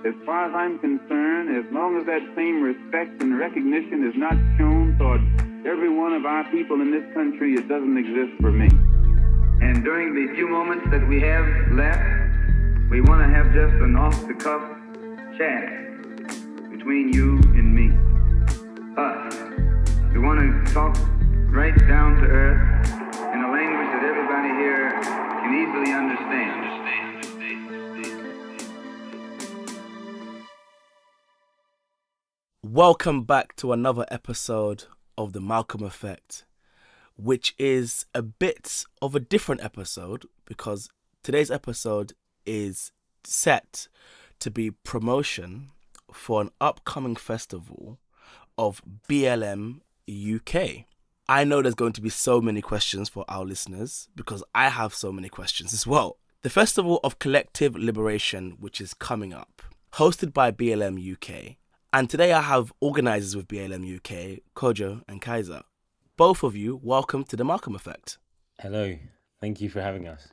As far as I'm concerned, as long as that same respect and recognition is not shown toward every one of our people in this country, it doesn't exist for me. And during the few moments that we have left, we want to have just an off-the-cuff chat between you and me. Us. We want to talk right down to earth in a language that everybody here can easily understand. Welcome back to another episode of The Malcolm Effect, which is a bit of a different episode because today's episode is set to be promotion for an upcoming festival of BLMUK. I know there's going to be so many questions for our listeners because I have so many questions as well. The Festival of Collective Liberation, which is coming up, hosted by BLMUK. And today I have organisers with BLMUK, Kojo and Kaiser. Both of you, welcome to The Malcolm Effect. Hello. Thank you for having us.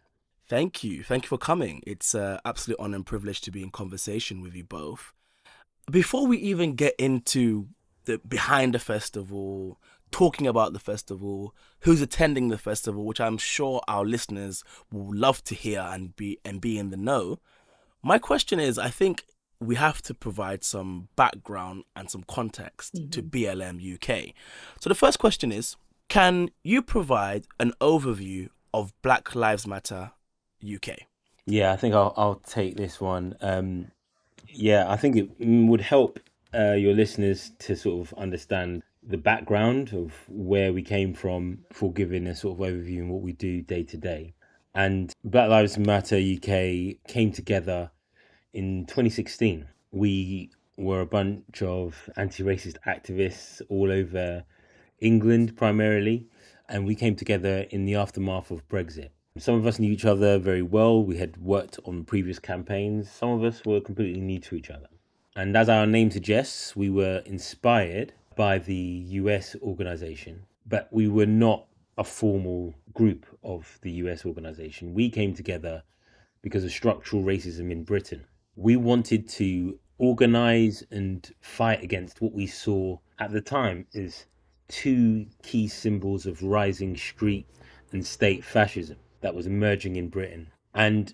Thank you. Thank you for coming. It's an absolute honour and privilege to be in conversation with you both. Before we even get into the behind the festival, talking about the festival, who's attending the festival, which I'm sure our listeners will love to hear and be in the know, my question is, I think we have to provide some background and some context to BLM UK. So the first question is, can you provide an overview of Black Lives Matter UK? Yeah, I think I'll take this one. I think it would help your listeners to sort of understand the background of where we came from for giving a sort of overview and what we do day to day. And Black Lives Matter UK came together in 2016. We were a bunch of anti-racist activists all over England primarily, and we came together in the aftermath of Brexit. Some of us knew each other very well. We had worked on previous campaigns. Some of us were completely new to each other. And as our name suggests, we were inspired by the US organization, but we were not a formal group of the US organization. We came together because of structural racism in Britain. We wanted to organize and fight against what we saw at the time as two key symbols of rising street and state fascism that was emerging in Britain. And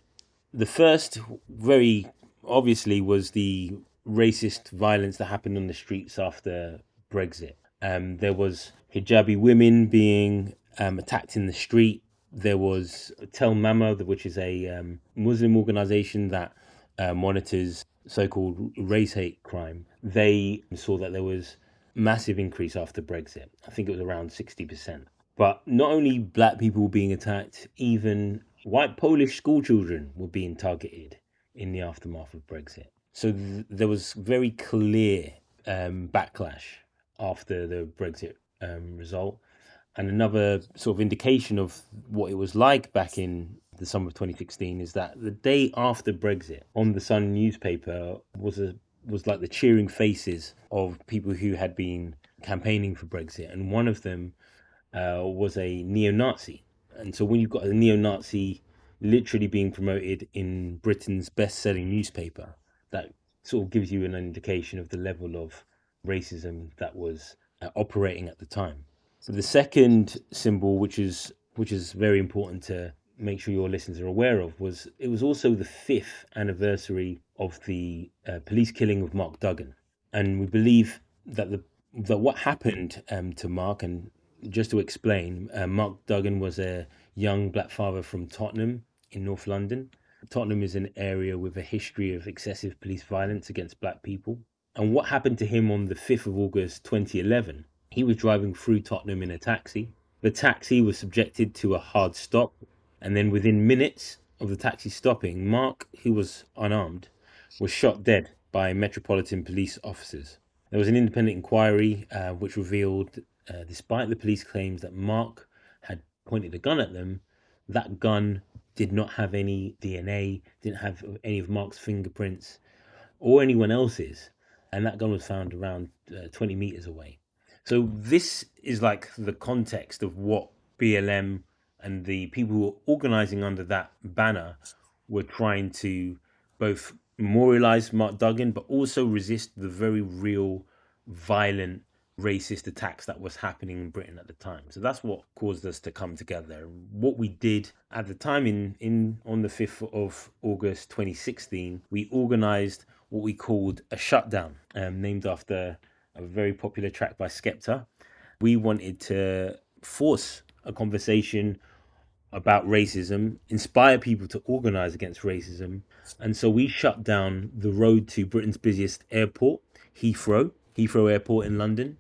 the first, very obviously, was the racist violence that happened on the streets after Brexit. There was hijabi women being attacked in the street. There was Tel Mama, which is a Muslim organization that monitors so-called race hate crime. They saw that there was massive increase after Brexit. I think it was around 60%. But not only black people were being attacked, even white Polish school children were being targeted in the aftermath of Brexit. So there was very clear backlash after the Brexit result. And another sort of indication of what it was like back in the summer of 2016 is that the day after Brexit, on the Sun newspaper was like the cheering faces of people who had been campaigning for Brexit, and one of them was a neo-Nazi. And so when you've got a neo-Nazi literally being promoted in Britain's best-selling newspaper, that sort of gives you an indication of the level of racism that was operating at the time. So the second symbol, which is very important to make sure your listeners are aware of, was also the 5th anniversary of the police killing of Mark Duggan. And we believe that what happened to Mark, and just to explain, Mark Duggan was a young black father from Tottenham in North London. Tottenham is an area with a history of excessive police violence against black people. And what happened to him on the 5th of August 2011? He was driving through Tottenham in a taxi. The taxi was subjected to a hard stop, and then within minutes of the taxi stopping, Mark, who was unarmed, was shot dead by Metropolitan Police officers. There was an independent inquiry which revealed, despite the police claims that Mark had pointed a gun at them, that gun did not have any DNA, didn't have any of Mark's fingerprints or anyone else's, and that gun was found around 20 meters away. So this is like the context of what BLM and the people who were organizing under that banner were trying to both memorialize Mark Duggan, but also resist the very real, violent, racist attacks that was happening in Britain at the time. So that's what caused us to come together. What we did at the time in on the 5th of August 2016, we organized what we called a shutdown, named after a very popular track by Skepta. We wanted to force a conversation about racism, inspire people to organize against racism. And so we shut down the road to Britain's busiest airport, Heathrow Airport in London.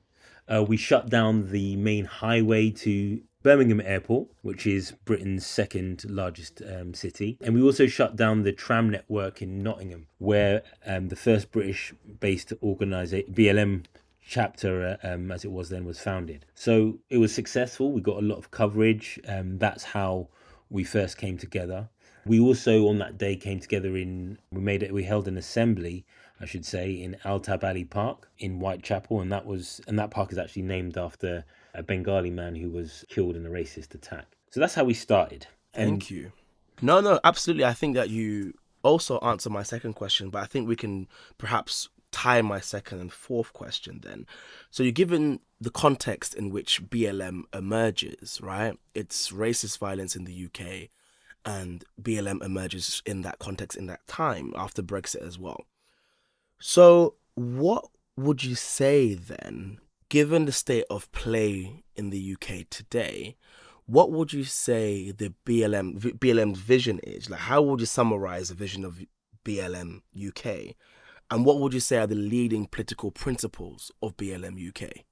We shut down the main highway to Birmingham Airport, which is Britain's second largest city. And we also shut down the tram network in Nottingham, where the first British based organisation, BLM chapter, as it was then, was founded. So it was successful. We got a lot of coverage. That's how we first came together. We also on that day came together we held an assembly, I should say, in Al Tabali Park in Whitechapel, and that park is actually named after a Bengali man who was killed in a racist attack. So that's how we started. Thank you. No, absolutely. I think that you also answer my second question, but I think we can perhaps tie my second and fourth question then. So you're given the context in which BLM emerges, right? It's racist violence in the UK, and BLM emerges in that context in that time after Brexit as well. So what would you say then, given the state of play in the UK today, what would you say the BLM's vision is? Like, how would you summarize the vision of BLM UK? And what would you say are the leading political principles of BLM UK?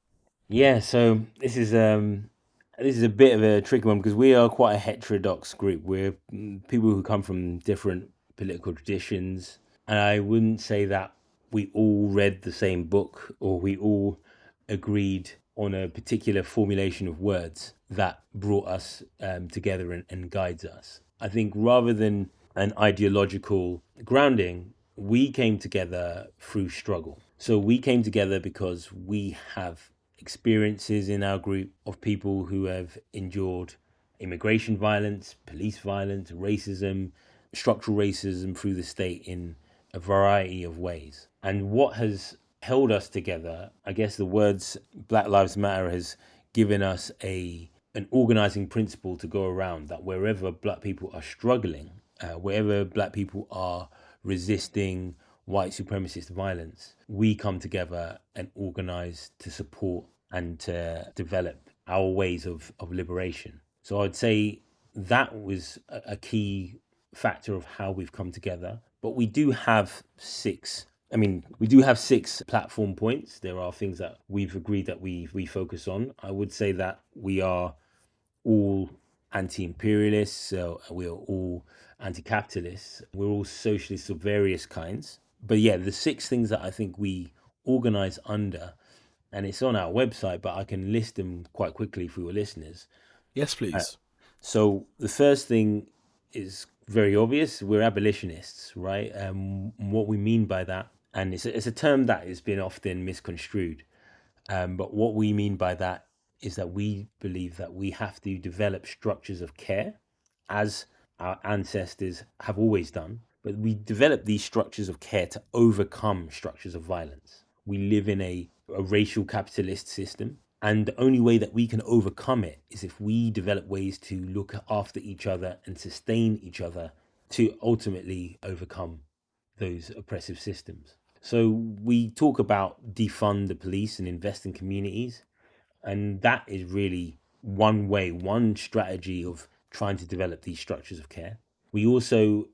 Yeah, so this is a bit of a tricky one because we are quite a heterodox group. We're people who come from different political traditions, and I wouldn't say that we all read the same book or we all agreed on a particular formulation of words that brought us together and guides us. I think rather than an ideological grounding, we came together through struggle. So we came together because we have experiences in our group of people who have endured immigration violence, police violence, racism, structural racism through the state in a variety of ways. And what has held us together, I guess the words Black Lives Matter has given us an organizing principle to go around, that wherever Black people are struggling, wherever Black people are resisting white supremacist violence, we come together and organize to support and to develop our ways of liberation. So I'd say that was a key factor of how we've come together. But we do have six platform points. There are things that we've agreed that we focus on. I would say that we are all anti-imperialists, so we are all anti-capitalists. We're all socialists of various kinds. But yeah, the six things that I think we organize under, and it's on our website, but I can list them quite quickly for your listeners. Yes, please. So the first thing is very obvious. We're abolitionists, right? What we mean by that, and it's a term that has been often misconstrued, but what we mean by that is that we believe that we have to develop structures of care as our ancestors have always done, but we develop these structures of care to overcome structures of violence. We live in a racial capitalist system, and the only way that we can overcome it is if we develop ways to look after each other and sustain each other to ultimately overcome those oppressive systems. So we talk about defund the police and invest in communities. And that is really one strategy of trying to develop these structures of care. We're also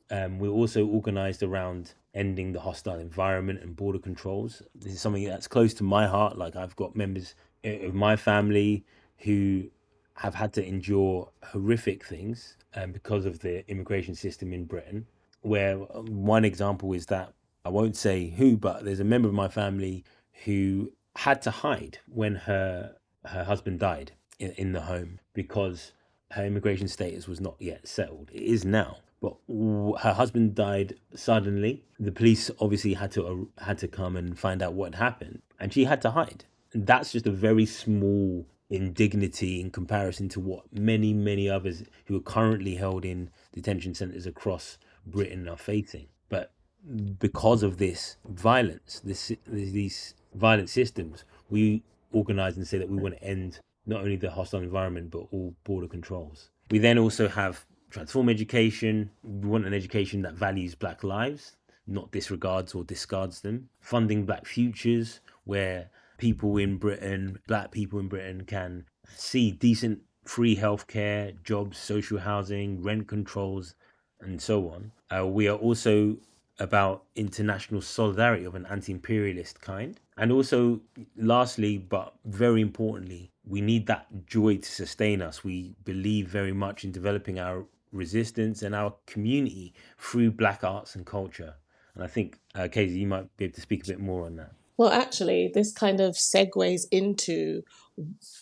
organized around ending the hostile environment and border controls. This is something that's close to my heart. Like, I've got members of my family who have had to endure horrific things because of the immigration system in Britain. Where one example is that, I won't say who, but there's a member of my family who had to hide when her husband died in the home because her immigration status was not yet settled. It is now, but her husband died suddenly. The police obviously had to come and find out what happened, and she had to hide. And that's just a very small indignity in comparison to what many others who are currently held in detention centres across Britain are facing. But because of this violence, these violent systems, we organize and say that we want to end not only the hostile environment but all border controls. We then also have transform education. We want an education that values Black lives, not disregards or discards them. Funding Black futures, where people in Britain, Black people in Britain, can see decent free healthcare, jobs, social housing, rent controls, and so on. We are also about international solidarity of an anti-imperialist kind. And also, lastly, but very importantly, we need that joy to sustain us. We believe very much in developing our resistance and our community through Black arts and culture. And I think, Casey, you might be able to speak a bit more on that. Well, actually, this kind of segues into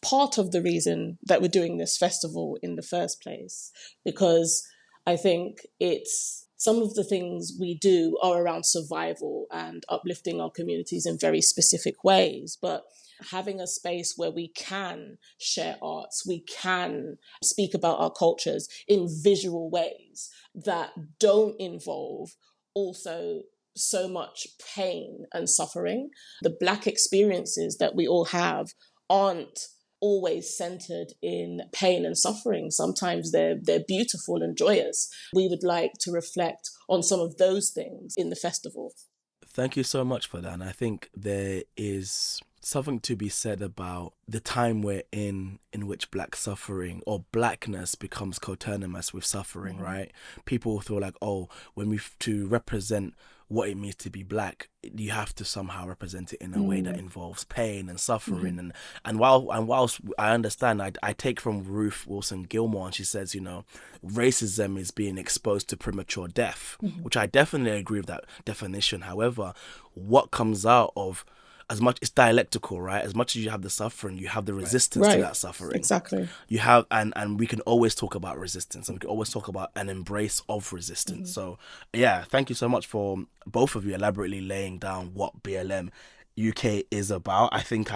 part of the reason that we're doing this festival in the first place, because I think it's some of the things we do are around survival and uplifting our communities in very specific ways. But having a space where we can share arts, we can speak about our cultures in visual ways that don't involve also so much pain and suffering. The Black experiences that we all have aren't always centered in pain and suffering. Sometimes they're beautiful and joyous. We would like to reflect on some of those things in the festival. Thank you so much for that. And I think there is something to be said about the time we're in which Black suffering or Blackness becomes coterminous with suffering, right? People feel like, oh, when we to represent what it means to be Black, you have to somehow represent it in a way that involves pain and suffering. And whilst I understand, I take from Ruth Wilson Gilmore, and she says, racism is being exposed to premature death, which I definitely agree with that definition. However, what comes out of, as much, it's dialectical, right? As much as you have the suffering, you have the resistance to that suffering. Exactly. You have, and we can always talk about resistance, and we can always talk about an embrace of resistance. So, yeah, thank you so much for both of you elaborately laying down what BLM UK is about. I think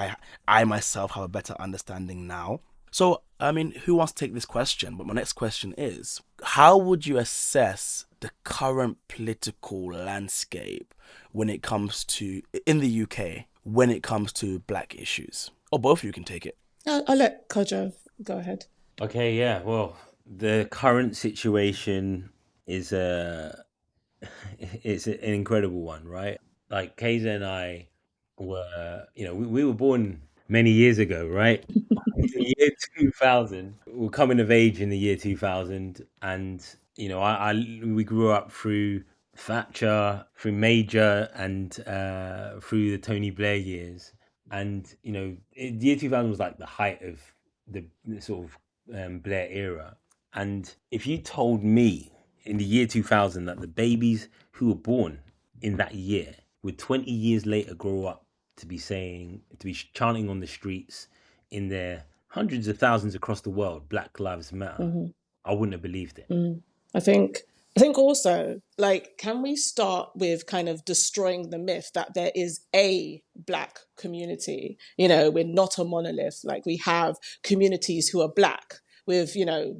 I myself have a better understanding now. So, I mean, who wants to take this question? But my next question is, how would you assess the current political landscape when it comes to, in the UK, when it comes to Black issues? Or both of you can take it. I'll let Kojo go ahead. Okay, yeah. Well, the current situation is it's an incredible one, right? Like Kaysa and I were, we were born many years ago, right? In the year 2000, we were coming of age in the year 2000, and we grew up through Thatcher, through Major, and through the Tony Blair years. And the year 2000 was like the height of the sort of Blair era. And if you told me in the year 2000 that the babies who were born in that year would 20 years later grow up to be chanting on the streets in their hundreds of thousands across the world, Black Lives Matter, I wouldn't have believed it. I think also, can we start with kind of destroying the myth that there is a Black community? We're not a monolith. Like, we have communities who are Black with,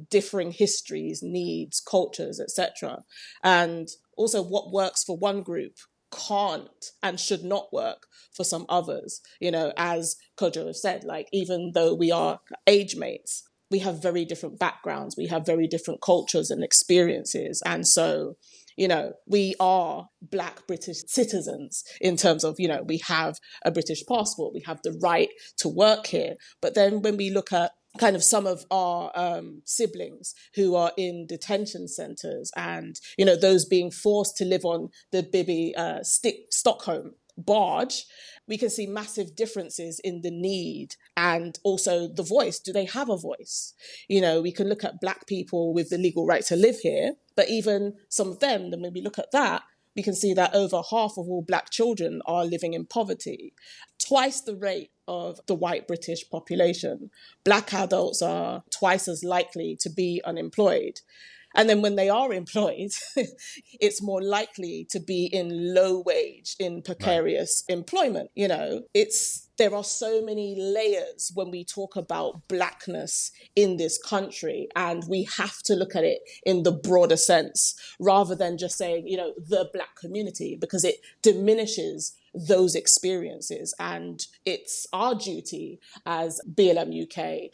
differing histories, needs, cultures, etc. And also what works for one group can't and should not work for some others. As Kojo has said, even though we are age mates, we have very different backgrounds, we have very different cultures and experiences. And so, we are Black British citizens in terms of, we have a British passport, we have the right to work here. But then when we look at kind of some of our siblings who are in detention centres and, those being forced to live on the Bibi Stockholm barge, we can see massive differences in the need and also the voice. Do they have a voice? We can look at Black people with the legal right to live here, but even some of them, then when we look at that, we can see that over half of all Black children are living in poverty, twice the rate of the white British population. Black adults are twice as likely to be unemployed. And then when they are employed, it's more likely to be in low wage, in Right. precarious employment. There are so many layers when we talk about blackness in this country, and we have to look at it in the broader sense rather than just saying, the black community, because it diminishes those experiences. And it's our duty as BLMUK,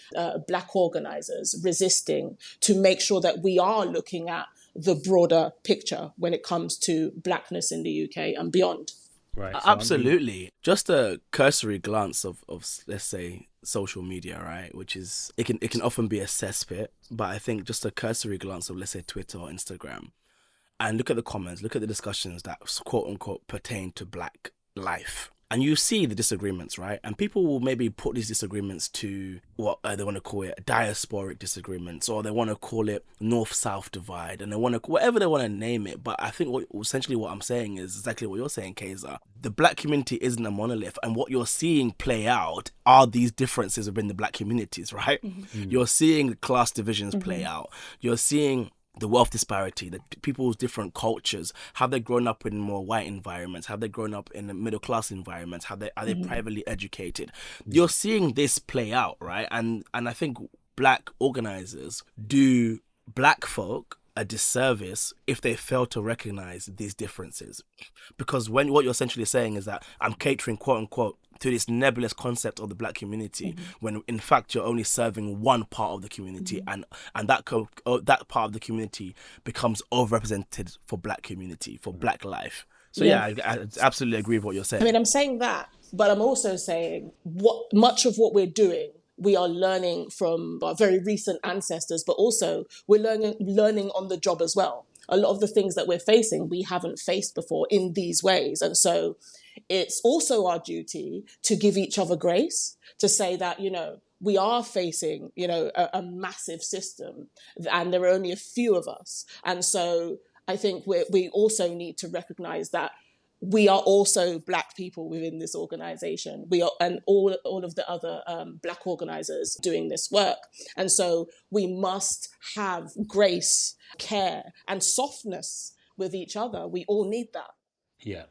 black organizers resisting, to make sure that we are looking at the broader picture when it comes to blackness in the UK and beyond. Right. So Absolutely. Just a cursory glance of let's say social media, right? Which is it can often be a cesspit, but I think just a cursory glance of let's say Twitter or Instagram, and look at the comments, look at the discussions that quote unquote pertain to black life. And you see the disagreements, right? And people will maybe put these disagreements to what they want to call it diasporic disagreements, or they want to call it north-south divide, and they want to whatever they want to name it. But I think essentially what I'm saying is exactly what you're saying, Kaiser. The black community isn't a monolith, and what you're seeing play out are these differences within the black communities, right? Mm-hmm. You're seeing the class divisions play out. You're seeing the wealth disparity, the people's different cultures. Have they grown up in more white environments? Have they grown up in middle class environments? Are they privately educated? You're seeing this play out, right? And I think black organizers do black folk a disservice if they fail to recognize these differences, because what you're essentially saying is that I'm catering quote unquote to this nebulous concept of the black community, when in fact you're only serving one part of the community, and that part of the community becomes overrepresented for black community, for black life. So I absolutely agree with what you're saying. I mean, I'm saying that, but I'm also saying much of what we're doing, we are learning from our very recent ancestors, but also we're learning on the job as well. A lot of the things that we're facing, we haven't faced before in these ways. And so it's also our duty to give each other grace, to say that, we are facing, a massive system, and there are only a few of us. And so I think we also need to recognize that we are also black people within this organization. We are, and all of the other black organizers doing this work. And so we must have grace, care, and softness with each other. We all need that. Yeah.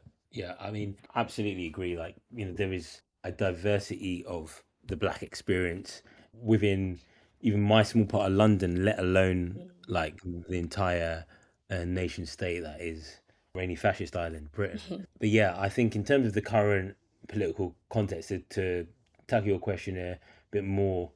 I mean, absolutely agree. Like, there is a diversity of the black experience within even my small part of London, let alone like the entire nation state that is rainy fascist island, Britain. But yeah, I think in terms of the current political context, to tackle your question in a bit more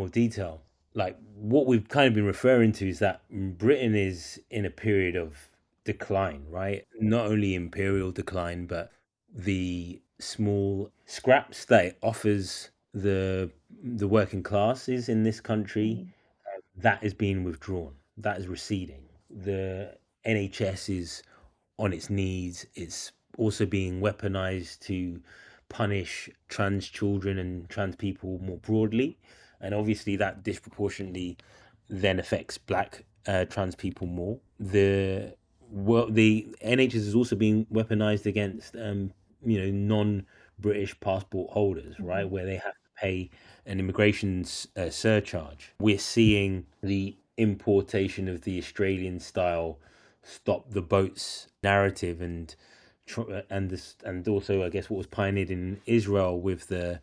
detail, like what we've kind of been referring to is that Britain is in a period of decline, right? Not only imperial decline, but the small scraps that it offers the working classes in this country, that is being withdrawn, that is receding. The NHS is on its knees. It's also being weaponized to punish trans children and trans people more broadly, and obviously that disproportionately then affects black trans people more. The NHS is also being weaponized against non-British passport holders, right, where they have to pay an immigration surcharge. We're seeing the importation of the Australian style stop the boats narrative, and also I guess what was pioneered in Israel with the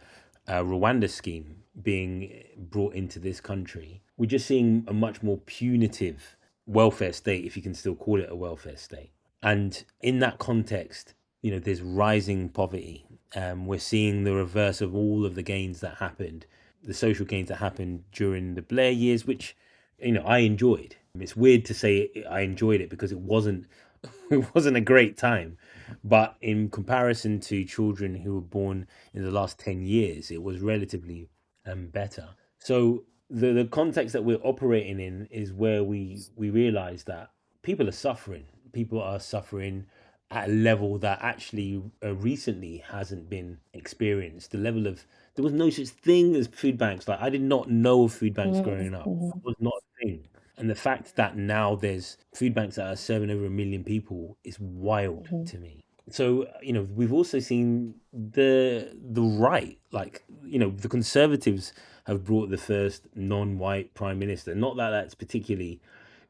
Rwanda scheme being brought into this country. We're just seeing a much more punitive welfare state, if you can still call it a welfare state. And in that context, there's rising poverty. We're seeing the reverse of all of the gains that happened, the social gains that happened during the Blair years, which I enjoyed. It's weird to say I enjoyed it because it wasn't a great time, but in comparison to children who were born in the last 10 years, it was relatively better. So the context that we're operating in is where we realize that people are suffering at a level that actually recently hasn't been experienced. There was no such thing as food banks. Like, I did not know of food banks growing up. It was not a thing. And the fact that now there's food banks that are serving over 1 million people is wild to me. So, we've also seen the right, like, the Conservatives have brought the first non-white prime minister. Not that that's particularly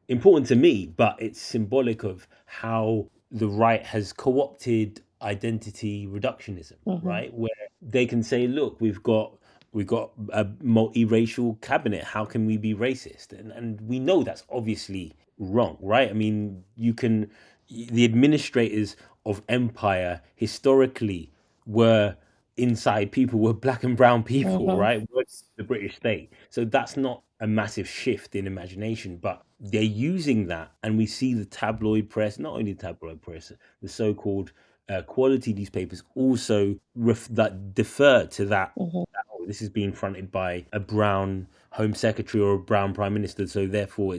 important to me, but it's symbolic of how the right has co-opted identity reductionism, right? Where they can say, look, we've got a multiracial cabinet. How can we be racist? And we know that's obviously wrong, right? I mean, the administrators of empire historically were inside people were black and brown people, Mm-hmm. right? The British state. So that's not a massive shift in imagination, but they're using that. And we see the tabloid press, not only the tabloid press, the so called quality newspapers also that defer to that. Mm-hmm. Oh, this is being fronted by a brown home secretary or a brown prime minister. So therefore,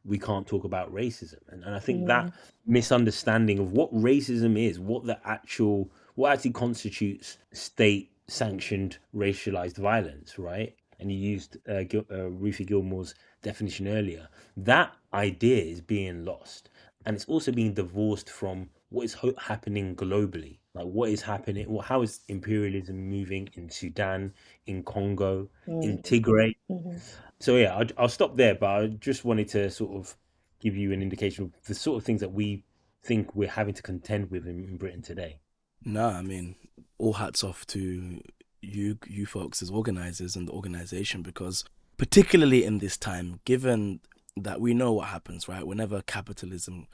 we can't talk about racism. And I think that misunderstanding of what racism is, what actually constitutes state sanctioned racialized violence, right? And you used Ruthie Gilmore's definition earlier. That idea is being lost, and it's also being divorced from what is happening globally. Like what is happening? Well, how is imperialism moving in Sudan, in Congo, in Tigray? Mm-hmm. So yeah, I'll stop there. But I just wanted to sort of give you an indication of the sort of things that we think we're having to contend with in Britain today. No, I mean, all hats off to you folks as organizers and the organization, because particularly in this time, given that we know what happens, right? Whenever capitalism,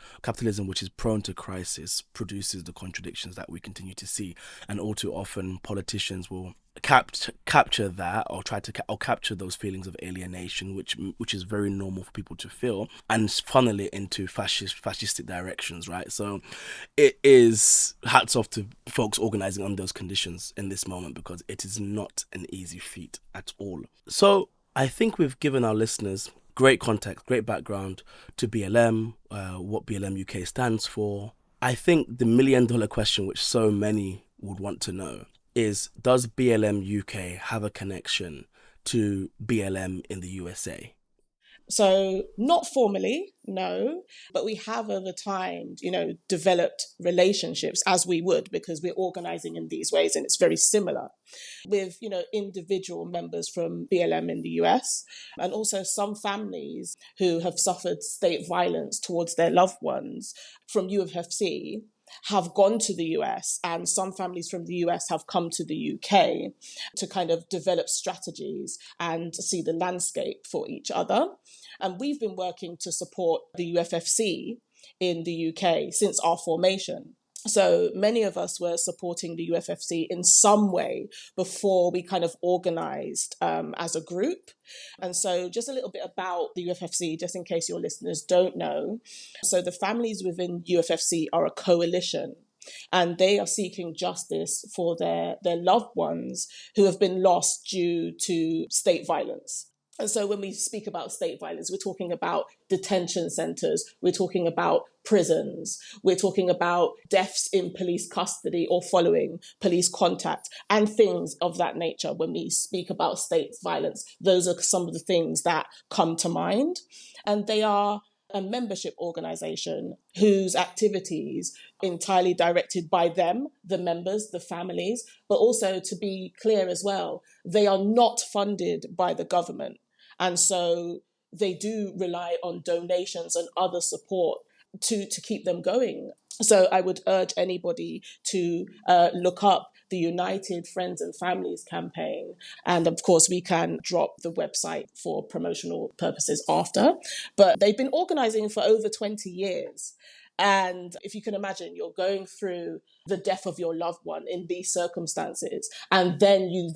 which is prone to crisis, produces the contradictions that we continue to see, and all too often politicians will capture that or try to capture those feelings of alienation, which is very normal for people to feel, and funnel it into fascistic directions, right? So it is hats off to folks organizing under those conditions in this moment, because it is not an easy feat at all. So I think we've given our listeners great context, great background to BLM, what BLM UK stands for. I think the $1 million question, which so many would want to know, is does BLM UK have a connection to BLM in the USA? So not formally, no, but we have over time, developed relationships as we would, because we're organizing in these ways, and it's very similar with, individual members from BLM in the US, and also some families who have suffered state violence towards their loved ones from UFC have gone to the US, and some families from the US have come to the UK to kind of develop strategies and see the landscape for each other. And we've been working to support the UFFC in the UK since our formation. So many of us were supporting the UFFC in some way before we kind of organized as a group. And so just a little bit about the UFFC, just in case your listeners don't know. So the families within UFFC are a coalition, and they are seeking justice for their loved ones who have been lost due to state violence. And so when we speak about state violence, we're talking about detention centres, we're talking about prisons, we're talking about deaths in police custody or following police contact, and things of that nature. When we speak about state violence, those are some of the things that come to mind. And they are a membership organisation whose activities entirely directed by them, the members, the families, but also, to be clear as well, they are not funded by the government. And so they do rely on donations and other support to keep them going. So I would urge anybody to look up the United Friends and Families campaign. And of course, we can drop the website for promotional purposes after. But they've been organizing for over 20 years. And if you can imagine, you're going through the death of your loved one in these circumstances, and then you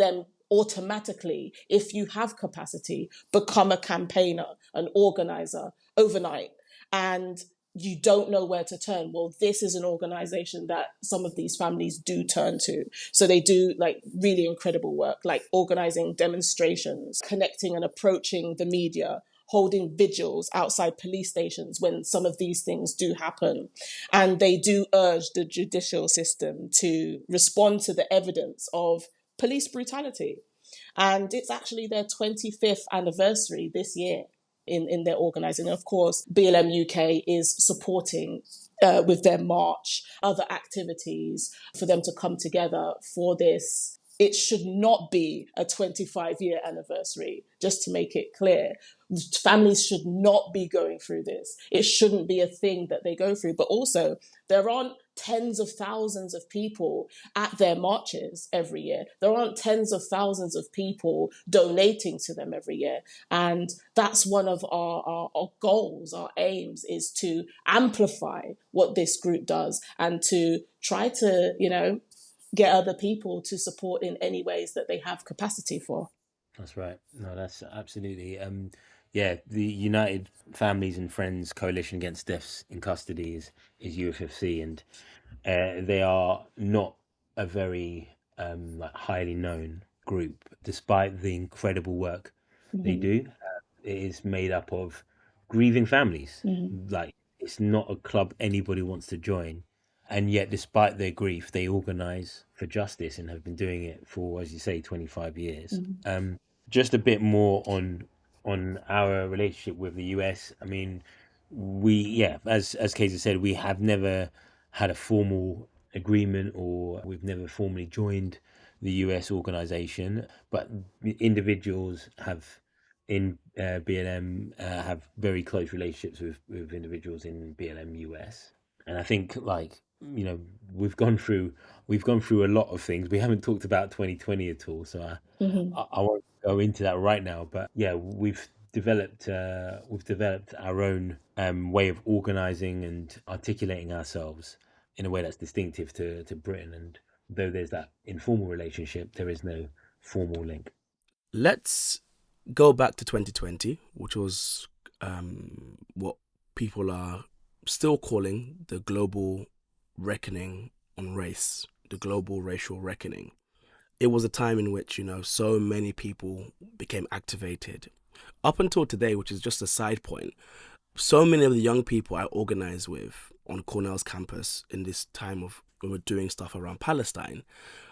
automatically, if you have capacity, become a campaigner, an organizer overnight. And you don't know where to turn. Well, this is an organization that some of these families do turn to. So they do like really incredible work, like organizing demonstrations, connecting and approaching the media, holding vigils outside police stations when some of these things do happen. And they do urge the judicial system to respond to the evidence of police brutality. And it's actually their 25th anniversary this year in their organising. Of course, BLM UK is supporting with their march, other activities for them to come together for this it should not be a 25-year anniversary, just to make it clear. Families should not be going through this. It shouldn't be a thing that they go through. But also, there aren't tens of thousands of people at their marches every year. There aren't tens of thousands of people donating to them every year. And that's one of our goals, our aims, is to amplify what this group does and to try to, get other people to support in any ways that they have capacity for. That's right. No, that's absolutely. Yeah, the United Families and Friends Coalition Against Deaths in Custody is UFFC, and they are not a very like highly known group, despite the incredible work they Mm-hmm. do. It is made up of grieving families. Mm-hmm. Like, it's not a club anybody wants to join, and yet, despite their grief, they organise for justice and have been doing it for, as you say, 25 years. Mm-hmm. Just a bit more on our relationship with the US. I mean, yeah, as Kaiser said, we have never had a formal agreement, or we've never formally joined the US organization, but individuals have in BLM have very close relationships with individuals in BLM US. And I think, like, we've gone through a lot of things. We haven't talked about 2020 at all, so Mm-hmm. I won't go into that right now. But yeah, we've developed our own way of organizing and articulating ourselves in a way that's distinctive to Britain. And though there's that informal relationship, there is no formal link. Let's go back to 2020, which was what people are still calling the global reckoning on race, the global racial reckoning. It was a time in which, so many people became activated. Up until today, which is just a side point, so many of the young people I organized with on Cornell's campus in this time of when we're doing stuff around Palestine,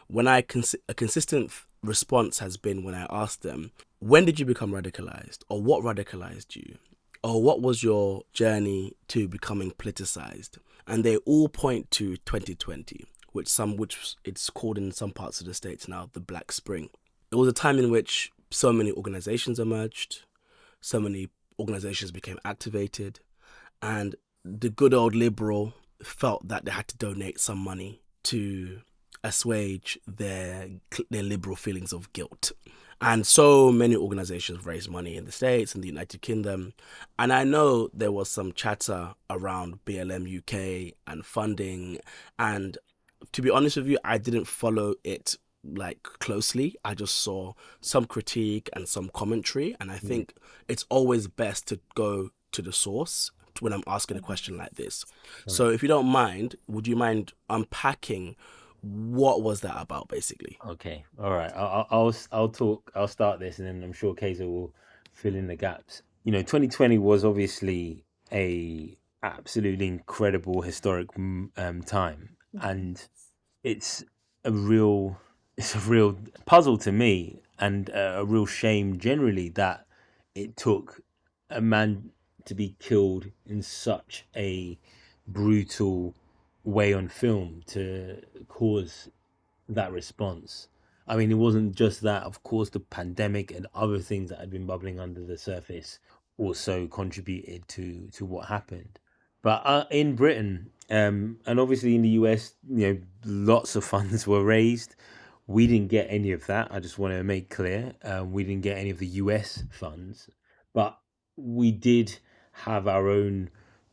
when a consistent response has been when I asked them, when did you become radicalized, or what radicalized you, or what was your journey to becoming politicized? And they all point to 2020, which it's called in some parts of the States now the Black Spring. It was a time in which so many organizations emerged, so many organizations became activated, and the good old liberal felt that they had to donate some money to assuage their liberal feelings of guilt. And so many organizations raised money in the States and the United Kingdom. And I know there was some chatter around BLMUK and funding. And to be honest with you, I didn't follow it like closely. I just saw some critique and some commentary. And I think it's always best to go to the source when I'm asking a question like this. So if you don't mind, would you mind unpacking what was that about, basically? Okay, all right. I'll talk. I'll start this, and then I'm sure Kaiser will fill in the gaps. 2020 was obviously a absolutely incredible historic time, and it's it's a real puzzle to me, and a real shame generally that it took a man to be killed in such a brutal way on film to cause that response. I mean, it wasn't just that. Of course, the pandemic and other things that had been bubbling under the surface also contributed to what happened. But in Britain, and obviously in the US, lots of funds were raised. We didn't get any of that. I just want to make clear, we didn't get any of the US funds, but we did have our own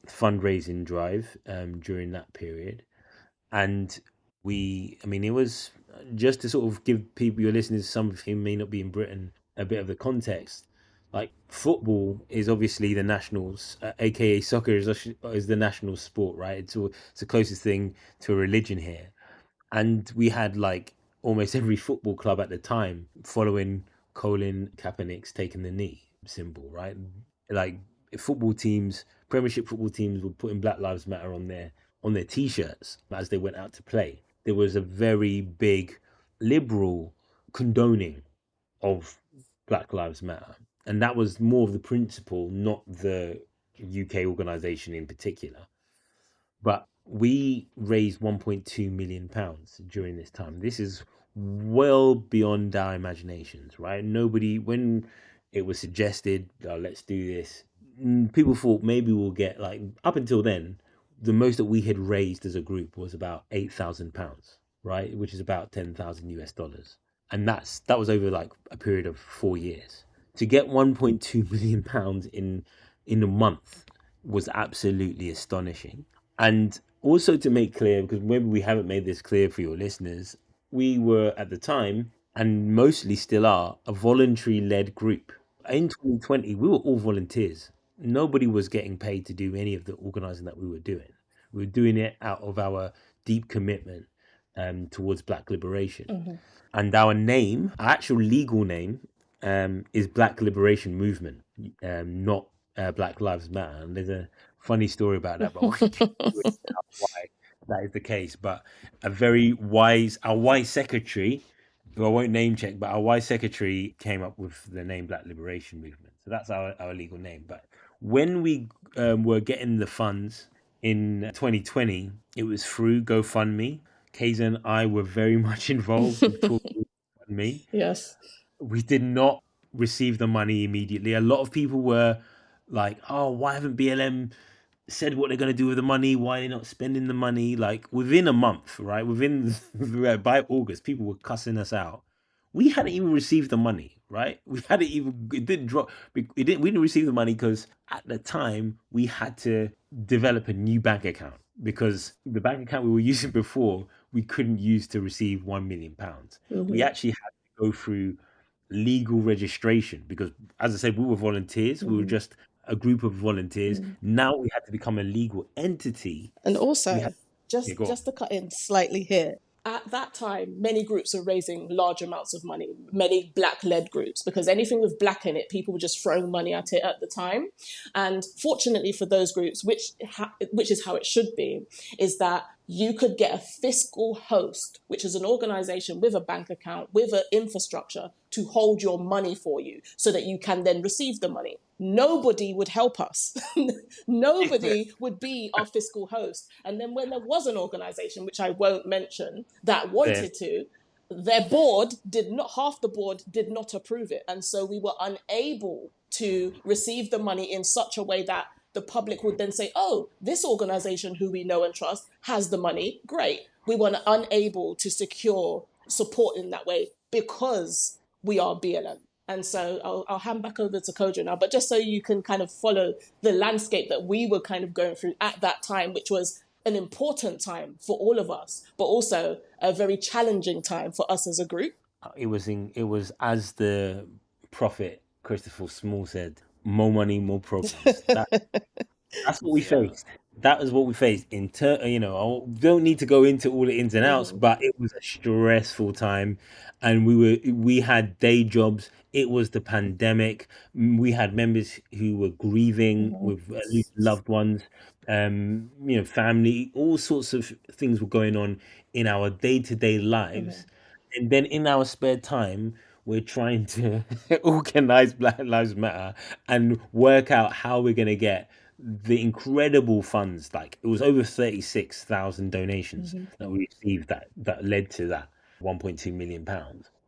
fundraising drive during that period. And I mean, it was just to sort of give people, your listeners, some of whom may not be in Britain, a bit of the context. Like, football is obviously the nationals, aka soccer is the national sport, right? It's the closest thing to a religion here. And we had like almost every football club at the time following Colin Kaepernick's taking the knee symbol, right? Like, football teams, Premiership football teams were putting Black Lives Matter on their t-shirts as they went out to play. There was a very big liberal condoning of Black Lives Matter, and that was more of the principle, not the UK organisation in particular. But we raised £1.2 million during this time. This is well beyond our imaginations, right? Nobody, when it was suggested, let's do this, people thought maybe we'll get, like, up until then, the most that we had raised as a group was about £8,000, right? Which is about 10,000 US dollars. And that was over like a period of 4 years. To get £1.2 million in a month was absolutely astonishing. And also, to make clear, because maybe we haven't made this clear for your listeners, we were at the time, and mostly still are, a voluntary led group. In 2020, we were all volunteers. Nobody was getting paid to do any of the organizing that we were doing. We were doing it out of our deep commitment towards Black liberation. Mm-hmm. And our name, our actual legal name, is Black Liberation Movement, not Black Lives Matter. And there's a funny story about that, but we can get into it now why that is the case. But our wise secretary, who I won't name check, but our wise secretary came up with the name Black Liberation Movement. So that's our legal name. But when we were getting the funds in 2020, it was through GoFundMe. Kaysa and I were very much involved with talking about me. Yes. We did not receive the money immediately. A lot of people were like, "Oh, why haven't BLM said what they're going to do with the money? Why are they not spending the money?" Like, within a month, right? By August, people were cussing us out. We hadn't even received the money, right? It didn't drop. We didn't receive the money because at the time we had to develop a new bank account, because the bank account we were using before, we couldn't use to receive £1 million. We actually had to go through legal registration because, as I said, we were volunteers. We were just a group of volunteers. Now we had to become a legal entity. And We had also, Yeah, go on. just to cut in slightly here, at that time, many groups were raising large amounts of money, many Black-led groups, because anything with Black in it, people were just throwing money at it at the time. And fortunately for those groups, which is how it should be, is that you could get a fiscal host, which is an organization with a bank account, with an infrastructure to hold your money for you so that you can then receive the money. Nobody would help us. Nobody would be our fiscal host. And then when there was an organization, which I won't mention, that There. wanted to, their board did not, half the board did not approve it. And so we were unable to receive the money in such a way that the public would then say, oh, this organization who we know and trust has the money. Great. We were unable to secure support in that way because we are BLM. And so I'll hand back over to Kojo now, but just so you can kind of follow the landscape that we were kind of going through at that time, which was an important time for all of us, but also a very challenging time for us as a group. It was, as the prophet Christopher Small said, more money, more problems. That's what we Yeah. faced. That is what we faced. I don't need to go into all the ins and outs, but it was a stressful time, and we had day jobs. It was the pandemic. We had members who were grieving with loved ones, family. All sorts of things were going on in our day-to-day lives, and then in our spare time, we're trying to organize Black Lives Matter and work out how we're going to get the incredible funds. Like, it was over 36,000 donations that we received that led to that £1.2 million.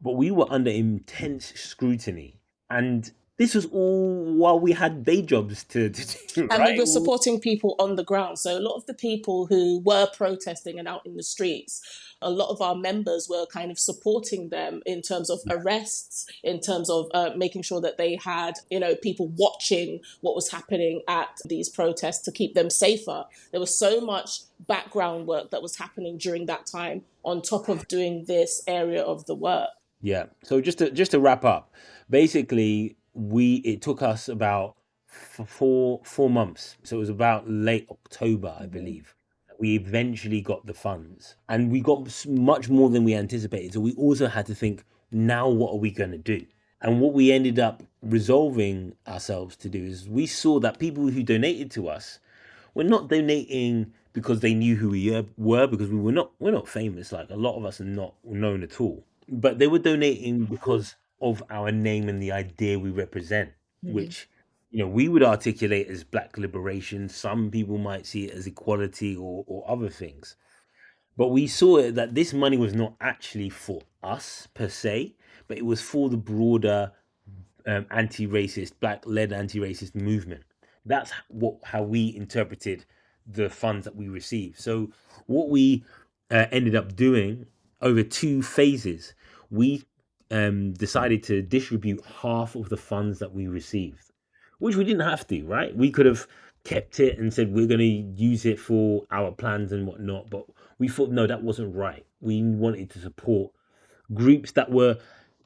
But we were under intense scrutiny, and this was all while we had day jobs to do, And we right? were supporting people on the ground. So a lot of the people who were protesting and out in the streets, a lot of our members were kind of supporting them in terms of arrests, in terms of making sure that they had, people watching what was happening at these protests to keep them safer. There was so much background work that was happening during that time on top of doing this area of the work. Yeah. So just to wrap up, basically, it took us about four months. So it was about late October, I believe. We eventually got the funds, and we got much more than we anticipated. So we also had to think, now what are we going to do? And what we ended up resolving ourselves to do is, we saw that people who donated to us were not donating because they knew who we were, because we're not famous. Like, a lot of us are not known at all, but they were donating because of our name and the idea we represent, which, we would articulate as Black liberation. Some people might see it as equality or other things. But we saw that this money was not actually for us per se, but it was for the broader anti-racist, black-led anti-racist movement. That's how we interpreted the funds that we received. So what we ended up doing over 2 phases, we decided to distribute half of the funds that we received, which we didn't have to, right? We could have kept it and said we're going to use it for our plans and whatnot, but we thought no, that wasn't right. We wanted to support groups that were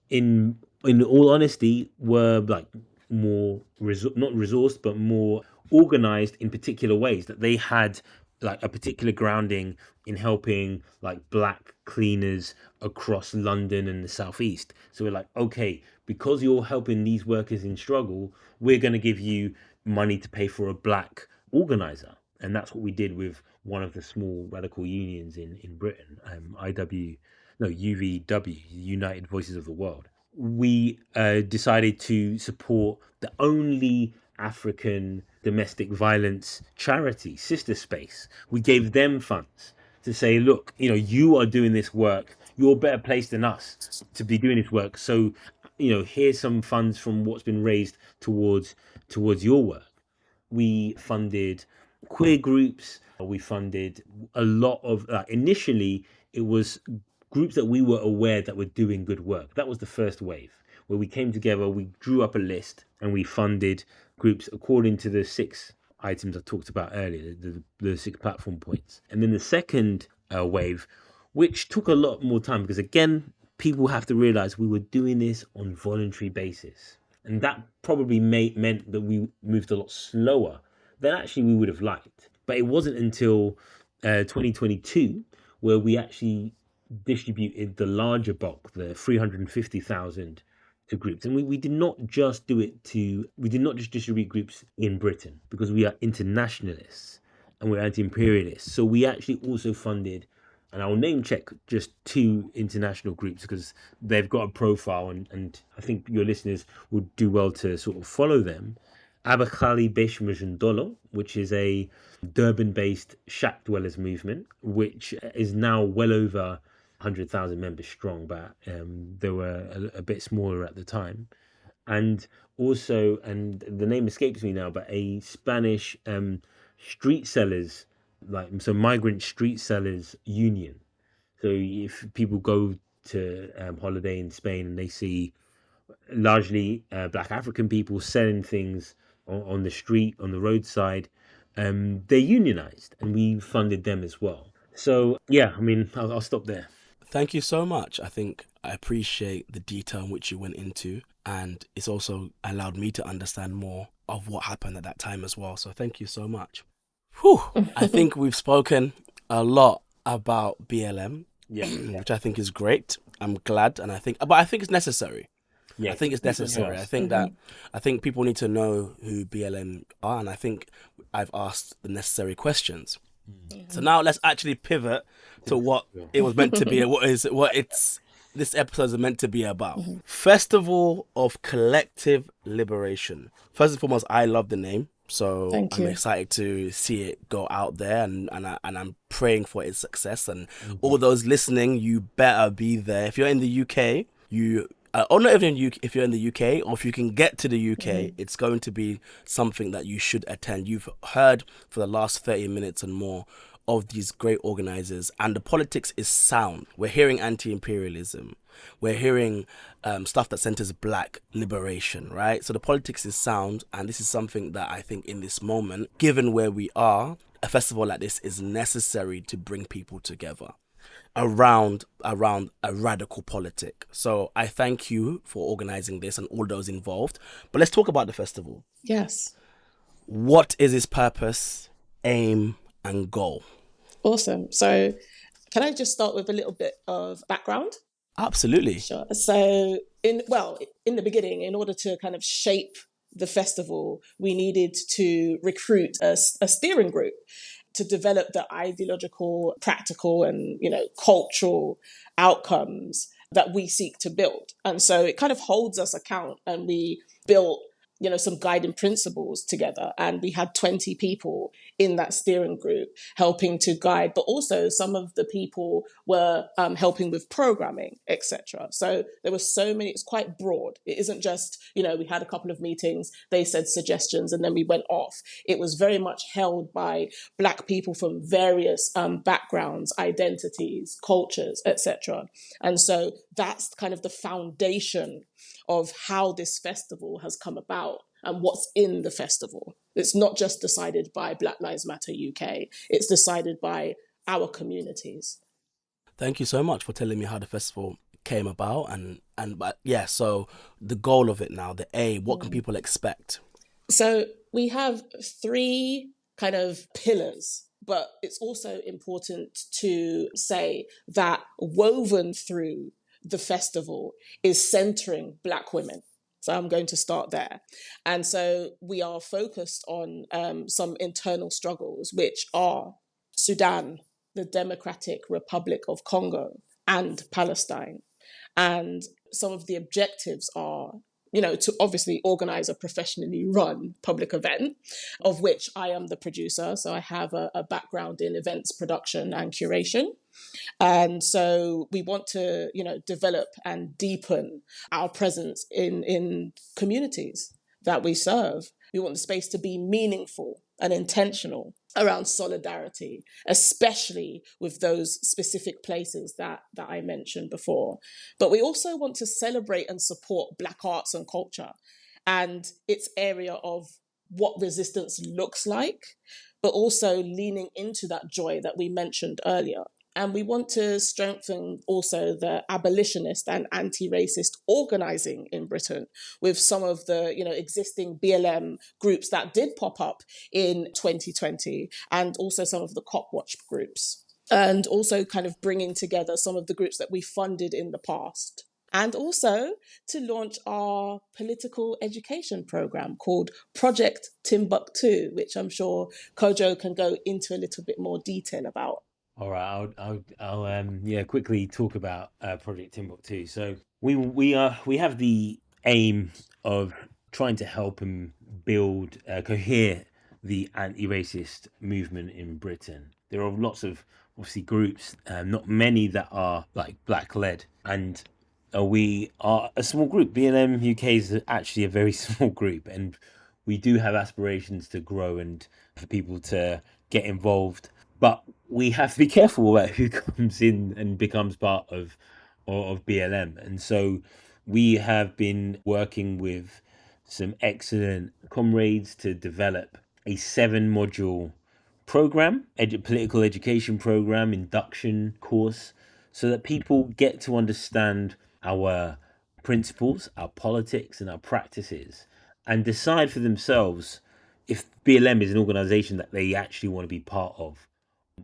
in all honesty were like more not resourced but more organized in particular ways, that they had like a particular grounding in helping like black cleaners across London and the southeast. So we're like, okay, because you're helping these workers in struggle, we're going to give you money to pay for a black organizer. And that's what we did with one of the small radical unions in Britain, UVW, United Voices of the World. We decided to support the only African domestic violence charity, Sister Space. We gave them funds to say, look, you are doing this work. You're better placed than us to be doing this work. So, here's some funds from what's been raised towards your work. We funded queer groups. We funded a lot of, initially, it was groups that we were aware that were doing good work. That was the first wave, where we came together, we drew up a list, and we funded groups according to the 6 items I talked about earlier, the 6 platform points. And then the second wave, which took a lot more time, because again, people have to realize we were doing this on voluntary basis. And that probably meant that we moved a lot slower than actually we would have liked. But it wasn't until 2022 where we actually distributed the larger bulk, the 350,000 to groups. And we did not just distribute groups in Britain, because we are internationalists and we're anti-imperialists. So we actually also funded, and I'll name check just 2 international groups because they've got a profile, and I think your listeners would do well to sort of follow them. Abakali Beshmujandolo, which is a Durban-based shack dwellers movement, which is now well over 100,000 members strong, but they were a bit smaller at the time. And also, and the name escapes me now, but a Spanish street sellers, migrant street sellers union. So if people go to holiday in Spain and they see largely black African people selling things on the street, on the roadside, they're unionized, and we funded them as well. So yeah, I mean, I'll stop there. Thank you so much. I think I appreciate the detail in which you went into, and it's also allowed me to understand more of what happened at that time as well. So thank you so much. Whew. I think we've spoken a lot about BLM, which I think is great. I'm glad, and I think it's necessary. Yeah, I think it's necessary. I think people need to know who BLM are, and I think I've asked the necessary questions. So now let's actually pivot to what it was meant to be, this episode is meant to be about. Festival of Collective Liberation. First and foremost, I love the name, so I'm excited to see it go out there, and I'm praying for its success. And all those listening, you better be there. If you're in the UK, not even if you're in the UK, or if you can get to the UK, it's going to be something that you should attend. You've heard for the last 30 minutes and more of these great organizers, and the politics is sound. We're hearing anti-imperialism. We're hearing stuff that centers black liberation, right? So the politics is sound, and this is something that I think in this moment, given where we are, a festival like this is necessary to bring people together around a radical politic. So I thank you for organizing this and all those involved. But let's talk about the festival. Yes. What is its purpose, aim, and goal? Awesome. So can I just start with a little bit of background? Absolutely. Sure. So in the beginning, in order to kind of shape the festival, we needed to recruit a steering group to develop the ideological, practical, and cultural outcomes that we seek to build. And so it kind of holds us account, and we built some guiding principles together. And we had 20 people in that steering group helping to guide, but also some of the people were helping with programming, etc. So there were so many, it's quite broad. It isn't just, we had a couple of meetings, they said suggestions, and then we went off. It was very much held by Black people from various backgrounds, identities, cultures, etc. And so that's kind of the foundation of how this festival has come about and what's in the festival. It's not just decided by Black Lives Matter UK, it's decided by our communities. Thank you so much for telling me how the festival came about but yeah, so the goal of it now, the A, what can people expect? So we have 3 kind of pillars, but it's also important to say that woven through the festival is centering Black women. So I'm going to start there. And so we are focused on some internal struggles, which are Sudan, the Democratic Republic of Congo, and Palestine. And some of the objectives are, to obviously organize a professionally run public event, of which I am the producer. So I have a background in events production and curation. And so we want to, develop and deepen our presence in communities that we serve. We want the space to be meaningful and intentional around solidarity, especially with those specific places that I mentioned before. But we also want to celebrate and support Black arts and culture and its area of what resistance looks like, but also leaning into that joy that we mentioned earlier. And we want to strengthen also the abolitionist and anti-racist organising in Britain with some of the, existing BLM groups that did pop up in 2020 and also some of the Cop Watch groups. And also kind of bringing together some of the groups that we funded in the past. And also to launch our political education program called Project Timbuktu, which I'm sure Kojo can go into a little bit more detail about. All right, I'll quickly talk about Project Timbuktu. So we have the aim of trying to help and build cohere the anti-racist movement in Britain. There are lots of obviously groups, not many that are like Black led, and we are a small group. BLM UK is actually a very small group, and we do have aspirations to grow and for people to get involved. But we have to be careful about who comes in and becomes part of BLM. And so we have been working with some excellent comrades to develop a 7-module program, political education program, induction course, so that people get to understand our principles, our politics, and our practices, and decide for themselves if BLM is an organization that they actually want to be part of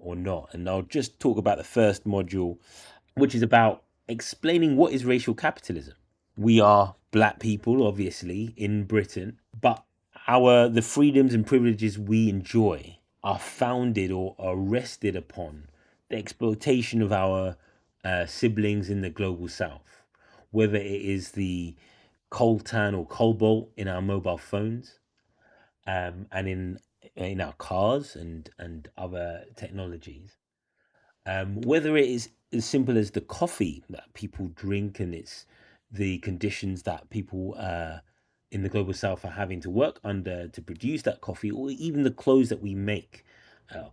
or not. And I'll just talk about the first module, which is about explaining what is racial capitalism. We are Black people, obviously, in Britain, but the freedoms and privileges we enjoy are founded or are rested upon the exploitation of our siblings in the global south, whether it is the coltan or cobalt in our mobile phones, and in our cars and other technologies, whether it is as simple as the coffee that people drink and it's the conditions that people in the global south are having to work under to produce that coffee, or even the clothes that we make,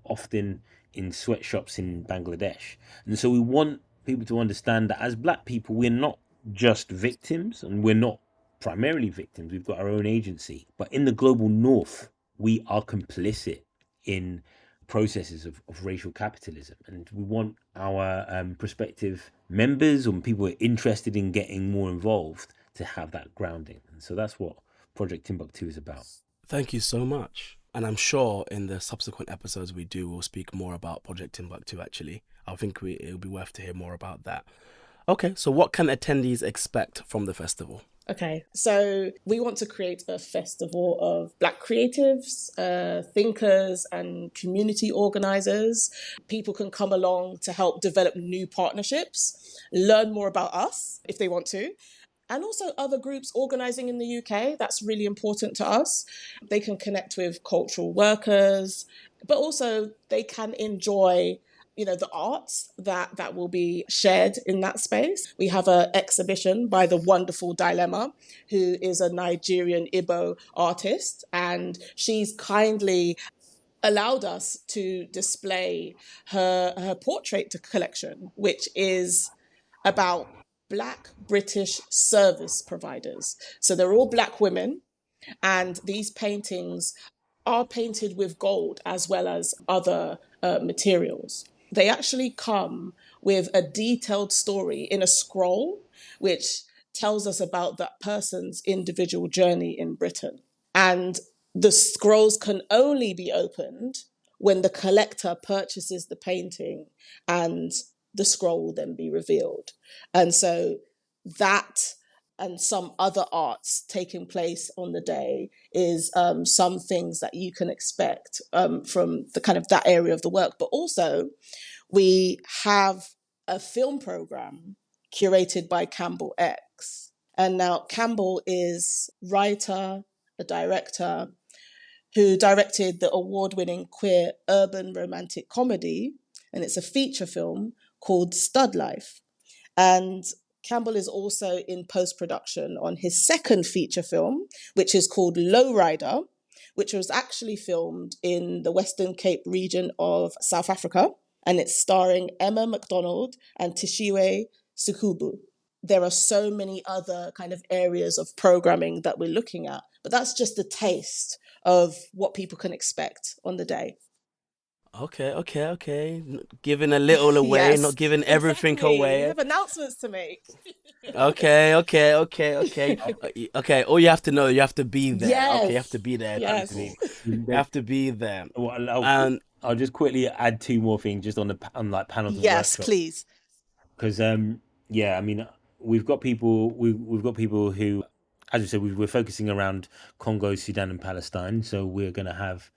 often in sweatshops in Bangladesh. And so we want people to understand that as Black people, we're not just victims, and we're not primarily victims. We've got our own agency. But in the global north, we are complicit in processes of racial capitalism. And we want our prospective members or people who are interested in getting more involved to have that grounding. And so that's what Project Timbuktu is about. Thank you so much. And I'm sure in the subsequent episodes we'll speak more about Project Timbuktu, actually. I think it'll be worth to hear more about that. Okay, so what can attendees expect from the festival? Okay, so we want to create a festival of Black creatives, thinkers, and community organisers. People can come along to help develop new partnerships, learn more about us if they want to, and also other groups organizing in the UK. That's really important to us. They can connect with cultural workers, but also they can enjoy the arts that will be shared in that space. We have an exhibition by the wonderful Dilemma, who is a Nigerian Igbo artist, and she's kindly allowed us to display her portrait collection, which is about Black British service providers. So they're all Black women, and these paintings are painted with gold as well as other materials. They actually come with a detailed story in a scroll, which tells us about that person's individual journey in Britain. And the scrolls can only be opened when the collector purchases the painting, and the scroll will then be revealed. And so that and some other arts taking place on the day is some things that you can expect from the kind of that area of the work. But also we have a film program curated by Campbell X. And now Campbell is writer, a director, who directed the award-winning queer urban romantic comedy, and it's a feature film called Stud Life. And Campbell is also in post-production on his second feature film, which is called Lowrider, which was actually filmed in the Western Cape region of South Africa, and it's starring Emma McDonald and Tishiwe Sukubu. There are so many other kind of areas of programming that we're looking at, but that's just a taste of what people can expect on the day. Okay. Giving a little away, Yes, not giving everything exactly. away. We have announcements to make. Okay. Okay, all you have to know, you have to be there. Yes. Okay, you have to be there, Yes. people. You have to be there. Well, I'll just quickly add two more things just on like panels and Yes, workshops. please. Because yeah, I mean, we've got people who, as we said, we're focusing around Congo, Sudan, and Palestine. So we're going to have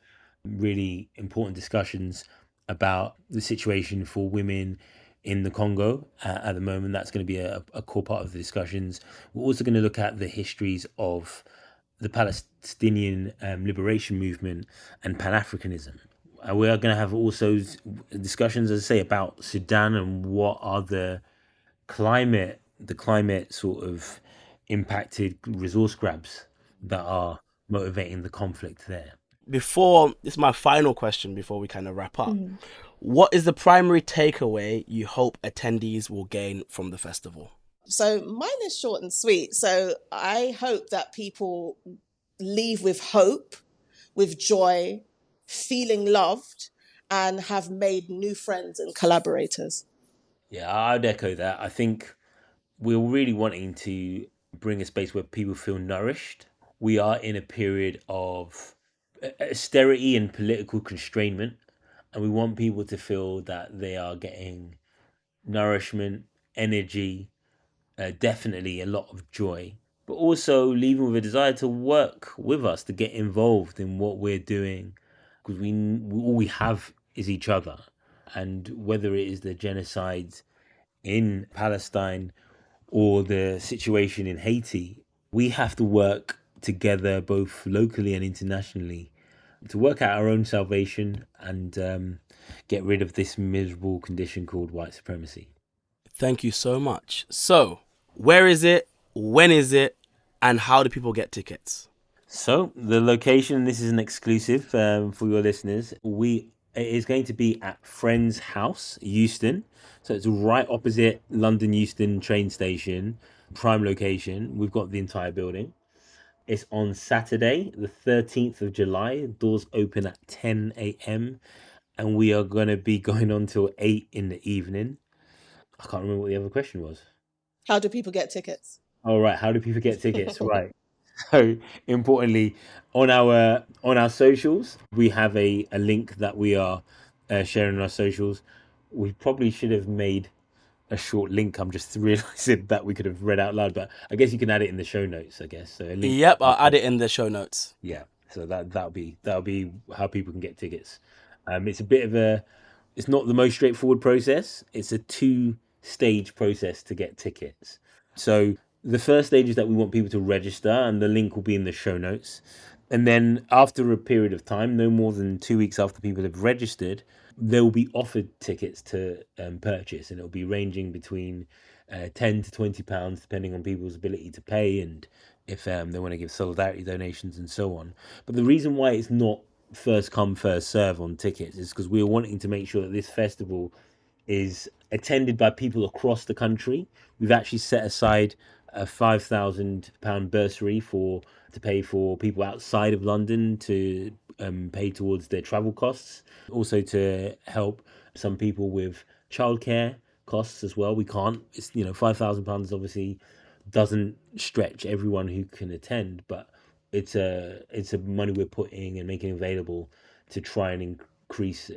really important discussions about the situation for women in the Congo at the moment. That's going to be a core part of the discussions. We're also going to look at the histories of the Palestinian liberation movement and Pan-Africanism. We are going to have also discussions, as I say, about Sudan and what are the climate sort of impacted resource grabs that are motivating the conflict there. This is my final question before we kind of wrap up. What is the primary takeaway you hope attendees will gain from the festival? So mine is short and sweet. So I hope that people leave with hope, with joy, feeling loved, and have made new friends and collaborators. Yeah, I'd echo that. I think we're really wanting to bring a space where people feel nourished. We are in a period of austerity and political constrainment, and we want people to feel that they are getting nourishment, energy, definitely a lot of joy, but also leaving with a desire to work with us, to get involved in what we're doing, because all we have is each other. And whether it is the genocide in Palestine or the situation in Haiti, we have to work together both locally and internationally to work out our own salvation and get rid of this miserable condition called white supremacy. Thank you so much. So, where is it? When is it? And how do people get tickets? So, the location, this is an exclusive for your listeners. It is going to be at Friends House, Euston. So it's right opposite London Euston train station, prime location. We've got the entire building. It's on Saturday, the 13th of July. Doors open at 10 a.m. And we are going to be going on till 8 in the evening. I can't remember what the other question was. How do people get tickets? All right. How do people get tickets? Right. So importantly, on our socials, we have a link that we are sharing on our socials. We probably should have made a short link. I'm just realizing that we could have read out loud, but I guess you can add it in the show notes. I guess so. A link. Yep, I'll add it in the show notes. Yeah. So that'll be how people can get tickets. It's not the most straightforward process. It's a 2-stage process to get tickets. So The first stage is that we want people to register, and the link will be in the show notes. And then after a period of time, no more than 2 weeks after people have registered, they will be offered tickets to purchase, and it'll be ranging between £10 to £20, depending on people's ability to pay and if they want to give solidarity donations and so on. But the reason why it's not first come, first serve on tickets is because we're wanting to make sure that this festival is attended by people across the country. We've actually set aside a £5,000 bursary to pay for people outside of London to pay towards their travel costs. Also to help some people with childcare costs as well. We can't. It's £5,000 obviously doesn't stretch everyone who can attend, but it's a money we're putting and making available to try and increase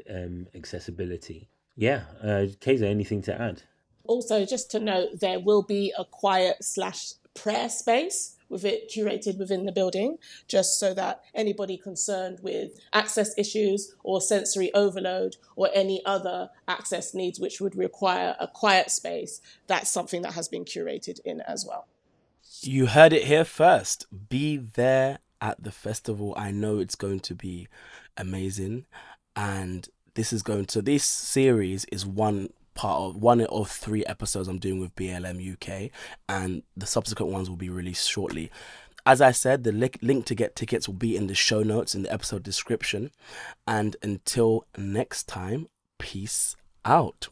accessibility. Yeah, Kaysa, anything to add? Also, just to note, there will be a quiet/prayer space with it curated within the building, just so that anybody concerned with access issues or sensory overload or any other access needs which would require a quiet space, that's something that has been curated in as well. You heard it here first. Be there at the festival. I know it's going to be amazing. And this series is one of 3 episodes I'm doing with BLMUK, and the subsequent ones will be released shortly. As I said, the link to get tickets will be in the show notes in the episode description. And until next time, peace out.